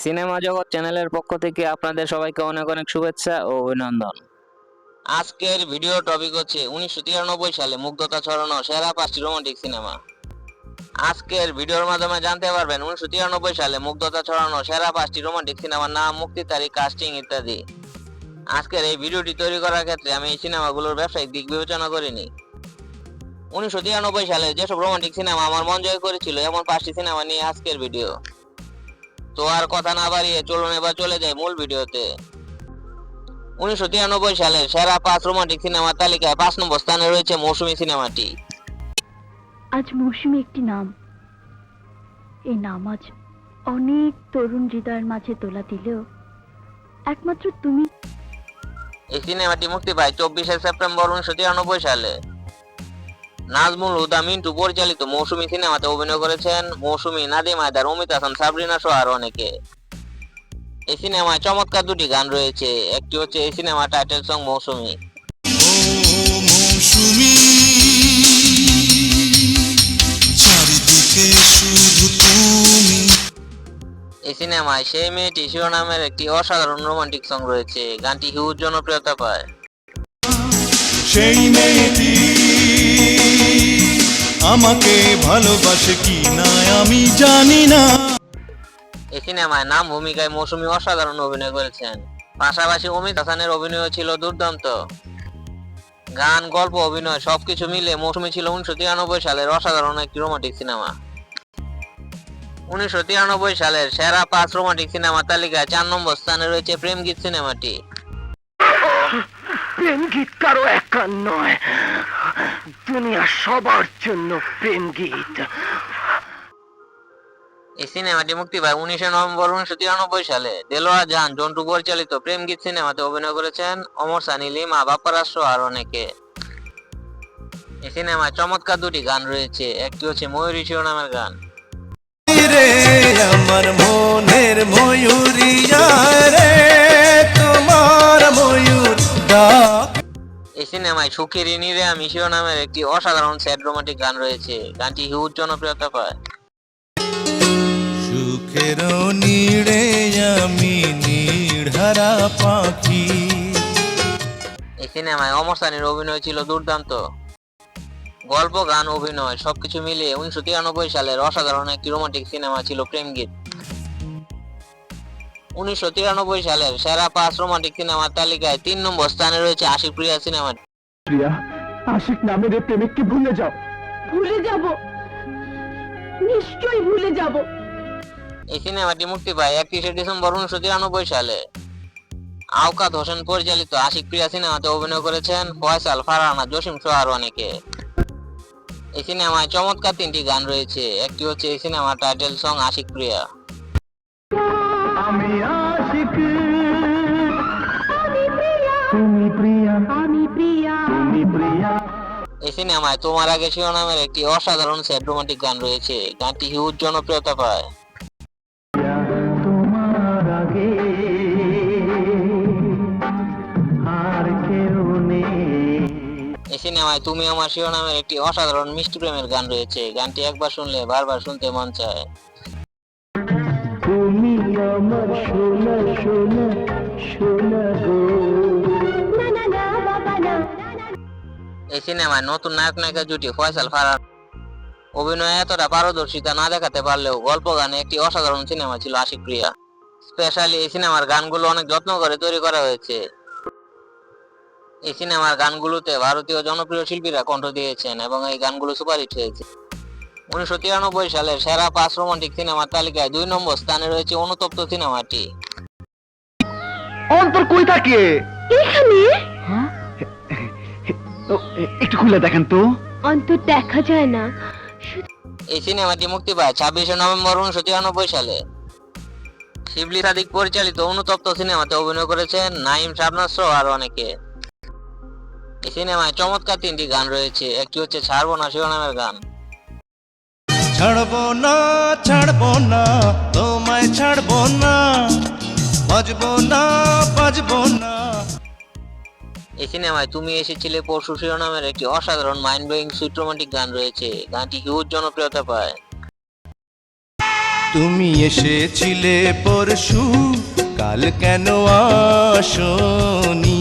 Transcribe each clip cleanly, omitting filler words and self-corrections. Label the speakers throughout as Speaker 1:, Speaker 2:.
Speaker 1: Cinema জগৎ চ্যানেলের পক্ষ থেকে আপনাদের সবাইকে অনেক অনেক শুভেচ্ছা ও অভিনন্দন। আজকের ভিডিও টপিক হচ্ছে 1993 সালে মুগ্ধতা ছড়ানো সেরা 5টি রোমান্টিক সিনেমা। আজকের ভিডিওর মাধ্যমে জানতে পারবেন 1993 সালে মুগ্ধতা ছড়ানো সেরা 5টি রোমান্টিক সিনেমার নাম, মুক্তি তারিখ, কাস্টিং ইত্যাদি। আজকের এই ভিডিওটি তৈরি করার ক্ষেত্রে আমি এই সিনেমাগুলোর ব্যবসায়িক দিক বিবেচনা করিনি। 1993 সালে যেসব রোমান্টিক সিনেমা আমার মন জয় করেছিল এমন 5টি সিনেমা নিয়ে আজকের ভিডিও। তো আর কথা না বাড়িয়ে চলুন এবার চলে যাই মূল ভিডিওতে। 1993 সালের সেরা 5 রোমান্টিক সিনেমার তালিকায় 5 নম্বর স্থানে রয়েছে মৌসুমী সিনেমাটি।
Speaker 2: আজ মৌসুমী একটি নাম, এই নাম আজ অনেক তরুণ হৃদয়ের মাঝে তোলা দিলেও একমাত্র তুমি।
Speaker 1: এই সিনেমাটি মুক্তি পায় 24শে সেপ্টেম্বর 1993 সালে। নাজমুল হুদা মিন্টু পরিচালিত মৌসুমী সিনেমাতে অভিনয় করেছেন মৌসুমী, নাদিম হায়দার, অমিত হাসান, সাবরিনা সহ আরো অনেকে। এই সিনেমায় চমৎকার দুটি গান রয়েছে, একটি হচ্ছে এই সিনেমার টাইটেল সং মৌসুমী। এই সিনেমায় সেই মেয়েটি শিরোনামের একটি অসাধারণ রোমান্টিক সং রয়েছে, গানটি হিউজ জনপ্রিয়তা পায়।
Speaker 3: সেই মেয়েটি আমাকে ভালোবাসে কি না আমি জানি না।
Speaker 1: এই সিনেমায় নাম ভূমিকায় মৌসুমী অসাধারণ অভিনয় করেছেন, পাশাপাশি অমিত হাসানের অভিনয় ছিল দুর্দান্ত। গান, গল্প, অভিনয় সবকিছু মিলে মৌসুমী ছিল 1993 সালের অসাধারণ একটি রোমান্টিক সিনেমা। 1993 সালের সেরা 5 রোমান্টিক সিনেমা তালিকায় 4 নম্বর স্থানে রয়েছে প্রেম গীত সিনেমাটি।
Speaker 4: প্রেম গীত কারো একার নয়, দুনিয়া সবার জন্য প্রেম গীত।
Speaker 1: এই সিনেমাটি মুক্তি পায় 19 নভেম্বর 1993 সালে। দেলোয়ার জাহান জন্টু পরিচালিত প্রেম গীত সিনেমাতে অভিনয় করেছেন অমর সানি, লিমা, বাপ্পারাজ সহ আরো অনেকে। এই সিনেমায় চমৎকার দুটি গান রয়েছে, একটি হচ্ছে ময়ূরী শিরোনামের গান।
Speaker 3: রে আমার মনের ময়ূরিয়া রে তোমার ময়ূর ডাক।
Speaker 1: এই সিনেমায় সুখের নীরে আমি শিরোনামের একটি অসাধারণ স্যাড রোমান্টিক গান রয়েছে, গানটি হিউজ জনপ্রিয়তা পায়।
Speaker 3: সুখের নীড়ে আমি নীড়হারা পাখি।
Speaker 1: এই সিনেমায় অমর সানির অভিনয় ছিল দুর্দান্ত। গল্প, গান, অভিনয় সবকিছু মিলিয়ে 1993 সালের অসাধারণ একটি রোমান্টিক সিনেমা ছিল প্রেম গীত। 1993 সালের সেরা 5 রোমান্টিক সিনেমার তালিকায় 3 নম্বর স্থানে রয়েছে আশিক প্রিয়া সিনেমাটি।
Speaker 4: প্রিয়া, আশিক নামের এই প্রেমিককে ভুলে যাও।
Speaker 2: ভুলে যাব, নিশ্চয়ই ভুলে যাব।
Speaker 1: এই সিনেমাটি মুক্তি পায় 31শে ডিসেম্বর 1993 সালে। আওকাত হোসেন পরিচালিত আশিক প্রিয়া সিনেমাতে অভিনয় করেছেন ফয়সাল, ফারহানা, জসিম সহ আরো অনেকে। এই সিনেমায় চমৎকার 3টি গান রয়েছে, একটি হচ্ছে এই সিনেমার টাইটেল সং আশিক প্রিয়া।
Speaker 4: আমি আশিক, তুমি প্রিয়া,
Speaker 2: আমি প্রিয়া,
Speaker 4: তুমি প্রিয়া।
Speaker 1: এই সিনেমায় তোমার আগে শিরোনামের একটি অসাধারণ স্যাড রোমান্টিক গান রয়েছে, গানটি হিউজ জনপ্রিয়তা পায়।
Speaker 4: তোমার আগে আর কেউ নেই।
Speaker 1: এই সিনেমায় তুমি আমার শিরোনামের একটি অসাধারণ মিষ্টি প্রেমের গান রয়েছে, গানটি একবার শুনলে বারবার শুনতে মন চায়।
Speaker 4: তুমি আমার সোনা সোনা সোনা গো।
Speaker 2: না না না বাবা না।
Speaker 1: এই সিনেমায় নতুন নায়ক নায়িকা জুটি ফয়সাল, ফারহান অভিনয়ে এতটা পারদর্শিতা না দেখাতে পারলেও গল্প, গানে একটি অসাধারণ সিনেমা ছিল আশিক প্রিয়া। স্পেশালি এই সিনেমার গানগুলো অনেক যত্ন করে তৈরি করা হয়েছে। এই সিনেমার গানগুলোতে ভারতীয় জনপ্রিয় শিল্পীরা কণ্ঠ দিয়েছেন এবং এই গানগুলো সুপারহিট হয়েছে। 1993 সালের সেরা 5 রোমান্টিক সিনেমার তালিকায় 2 নম্বর স্থানে রয়েছে অনুতপ্ত সিনেমাটি।
Speaker 4: অন্তর কই থাকে?
Speaker 2: এখানে
Speaker 4: একটু খুলে দেখেন তো।
Speaker 2: অন্তর দেখা যায় না।
Speaker 1: এই সিনেমাটি মুক্তি পায় 26শে নভেম্বর 1993 সালে। শিবলি সাদিক পরিচালিত অনুতপ্ত সিনেমাতে অভিনয় করেছেন নাইম, শাবনাজ সহ আরো অনেকে। এই সিনেমায় চমৎকার 3টি গান রয়েছে, একটি হচ্ছে ছাড়বো না শিরোনামের গান।
Speaker 3: ছাড়বো না ছাড়বো না তোমায় ছাড়বো না, বাজবো না বাজবো না।
Speaker 1: এই সিনেমায় তুমি এসেছিলে পরশু শিরোনামের একটি অসাধারণ মাইন্ড ব্লোয়িং সুইট রোমান্টিক গান রয়েছে, গানটি হিউজ জনপ্রিয়তা পায়।
Speaker 3: তুমি এসেছিলে পরশু, কাল কেন আসনি?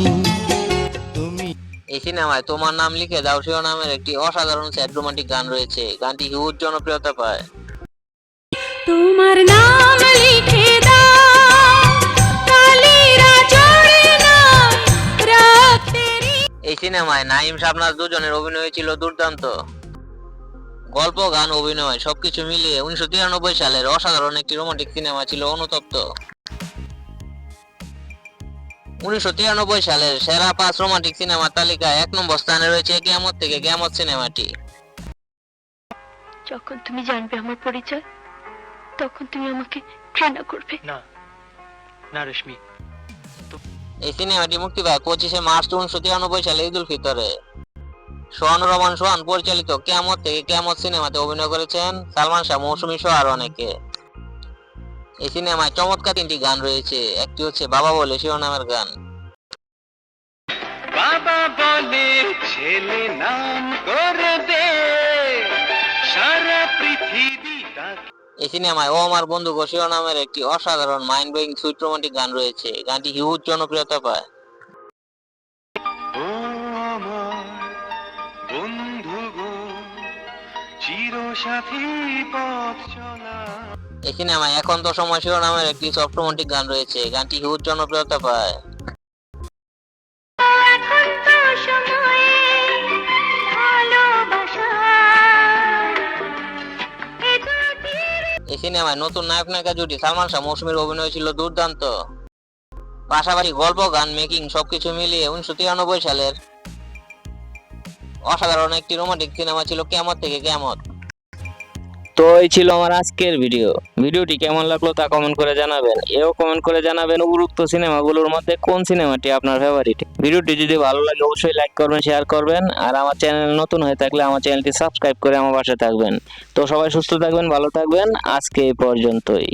Speaker 3: তুমি
Speaker 1: এই সিনেমায় তোমার নাম লিখে দাও শিরোনামের একটি অসাধারণ স্যাড রোমান্টিক গান রয়েছে। গানটি হিউজ জনপ্রিয়তা পায়।
Speaker 5: তোমার নাম লিখে দাও কালিরা চড়ে না রাতেরি।
Speaker 1: এই সিনেমায় নাইম শাবনাজ দুজনের অভিনয় ছিল দুর্দান্ত। গল্প, গান, অভিনয় সবকিছু মিলিয়ে 1993 সালের অসাধারণ একটি রোমান্টিক সিনেমা ছিল অনুতপ্ত। 1993 সালের সেরা 5 রোমান্টিক সিনেমার তালিকায় 1 নম্বর স্থানে রয়েছে কিয়ামত থেকে কিয়ামত সিনেমাটি।
Speaker 2: যখন তুমি জানবে আমার পরিচয়, তখন তুমি আমাকে ঘৃণা করবে।
Speaker 4: না না রেশমি,
Speaker 1: এই সিনেমাটি মুক্তি পায় 25শে মার্চ 1993 সালে ঈদুল ফিতরে। সোহান রহমান সোহান পরিচালিত কিয়ামত থেকে কিয়ামত সিনেমাতে অভিনয় করেছেন সালমান শাহ, মৌসুমী সহ আরো অনেকে। এই সিনেমায় চমৎকার 3টি গান রয়েছে। একটি হচ্ছে বাবা বলে শিরোনামের গান।
Speaker 4: বাবা বলে ছেলে নাম করে দে, সারা পৃথিবী তাকে।
Speaker 1: এই সিনেমায় ও আমার বন্ধু গো শিরোনামের একটি অসাধারণ মাইন্ড ব্লোয়িং সুইট রোমান্টিক গান রয়েছে। গানটি হিউজ জনপ্রিয়তা পায়।
Speaker 4: ও আমার বন্ধু গো, চিরসাথী পথ চলা।
Speaker 1: এই সিনেমায় এখন তো সময় শিরোনামের একটি সফট রোমান্টিক গান রয়েছে। গানটি হিউজ জনপ্রিয়তা পায়।
Speaker 5: এখন তো সময়ে ভালোবাসার এ দুটির।
Speaker 1: এই সিনেমায় নতুন নায়ক নায়িকা জুটি সালমান শাহ মৌসুমীর অভিনয় ছিল দুর্দান্ত। পাশাপাশি গল্প, গান, মেকিং সবকিছু মিলিয়ে 1993 সালের অসাধারণ একটি রোমান্টিক সিনেমা ছিল কিয়ামত থেকে কিয়ামত। তো এই ছিল আমার আজকের ভিডিওটি কেমন লাগলো তা কমেন্ট করে জানাবেন। এও কমেন্ট করে জানাবেন উপরোক্ত সিনেমাগুলোর মধ্যে কোন সিনেমাটি আপনার ফেভারিট। ভিডিওটি যদি ভালো লাগে অবশ্যই লাইক করবেন, শেয়ার করবেন, আর আমার চ্যানেল নতুন হয়ে থাকলে আমার চ্যানেলটি সাবস্ক্রাইব করে আমার পাশে থাকবেন। তো সবাই সুস্থ থাকবেন, ভালো থাকবেন। আজকে এই পর্যন্তই।